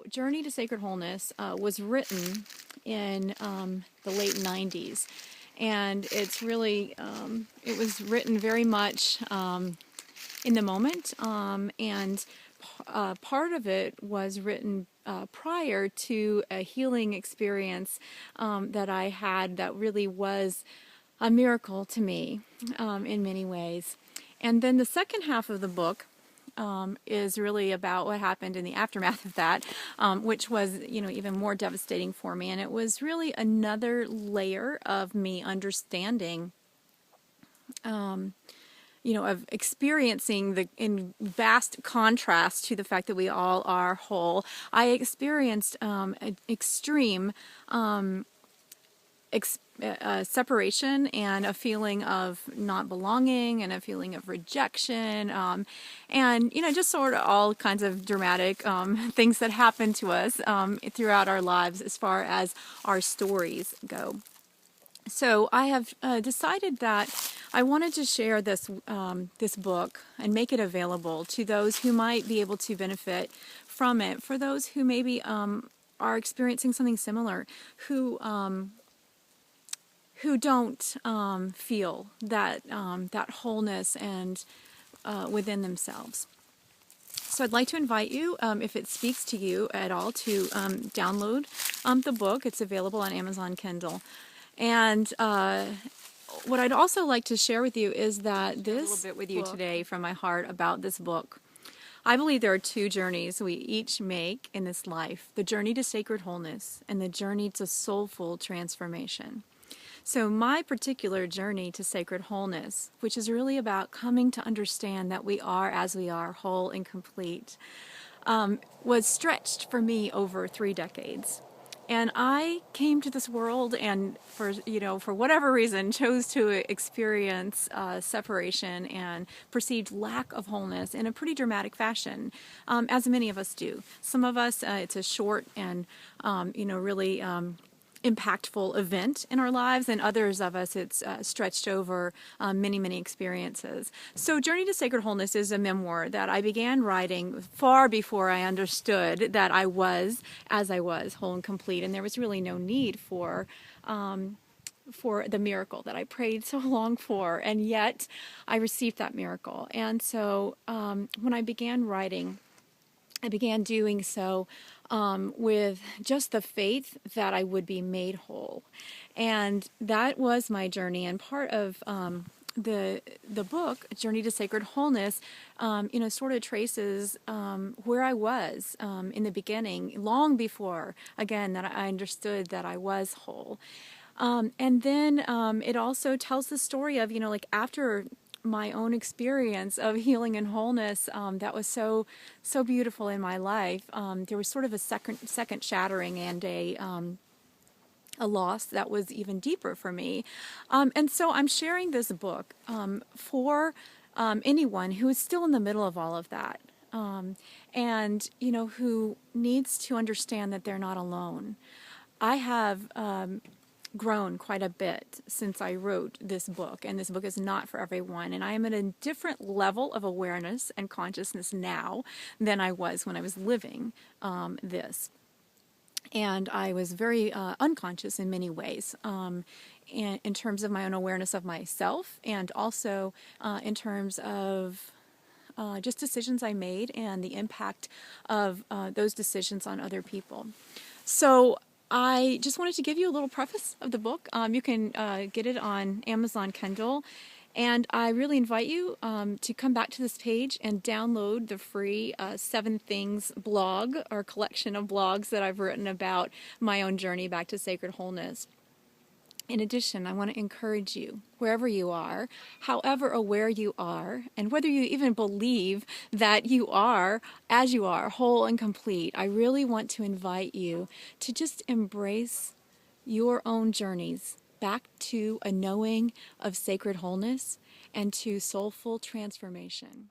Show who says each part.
Speaker 1: Journey to Sacred Wholeness was written in the late 90s. And it's really, it was written very much in the moment. And part of it was written prior to a healing experience that I had that really was a miracle to me in many ways. And then the second half of the book is really about what happened in the aftermath of that, which was, even more devastating for me. And it was really another layer of me understanding, of experiencing in vast contrast to the fact that we all are whole. I experienced an extreme separation and a feeling of not belonging and a feeling of rejection, and just sort of all kinds of dramatic things that happen to us throughout our lives as far as our stories go. So I have decided that I wanted to share this book and make it available to those who might be able to benefit from it, for those who maybe are experiencing something similar, who don't feel that wholeness and within themselves. So I'd like to invite you, if it speaks to you at all, to download the book. It's available on Amazon Kindle. And what I'd also like to share with you is that this a little bit with you today from my heart about this book. I believe there are two journeys we each make in this life: the journey to sacred wholeness and the journey to soulful transformation. So my particular journey to sacred wholeness, which is really about coming to understand that we are as we are, whole and complete, was stretched for me over 3 decades. And I came to this world and for whatever reason chose to experience separation and perceived lack of wholeness in a pretty dramatic fashion, as many of us do. Some of us, it's a short and, really impactful event in our lives, and others of us it's stretched over many, many experiences. So Journey to Sacred Wholeness is a memoir that I began writing far before I understood that I was as I was, whole and complete, and there was really no need for the miracle that I prayed so long for, and yet I received that miracle. And so when I began writing, I began doing so with just the faith that I would be made whole. And that was my journey. And part of the book, Journey to Sacred Wholeness, sort of traces where I was in the beginning, long before, again, that I understood that I was whole. And then it also tells the story of, after my own experience of healing and wholeness that was so beautiful in my life. There was sort of a second shattering and a loss that was even deeper for me. And so I'm sharing this book for anyone who is still in the middle of all of that. And who needs to understand that they're not alone. I have grown quite a bit since I wrote this book, and this book is not for everyone, and I am at a different level of awareness and consciousness now than I was when I was living this. And I was very unconscious in many ways, in terms of my own awareness of myself, and also in terms of just decisions I made and the impact of those decisions on other people. So I just wanted to give you a little preface of the book. You can get it on Amazon Kindle. And I really invite you to come back to this page and download the free 7 Things blog, or collection of blogs that I've written about my own journey back to sacred wholeness. In addition, I want to encourage you, wherever you are, however aware you are, and whether you even believe that you are, as you are, whole and complete, I really want to invite you to just embrace your own journeys back to a knowing of sacred wholeness and to soulful transformation.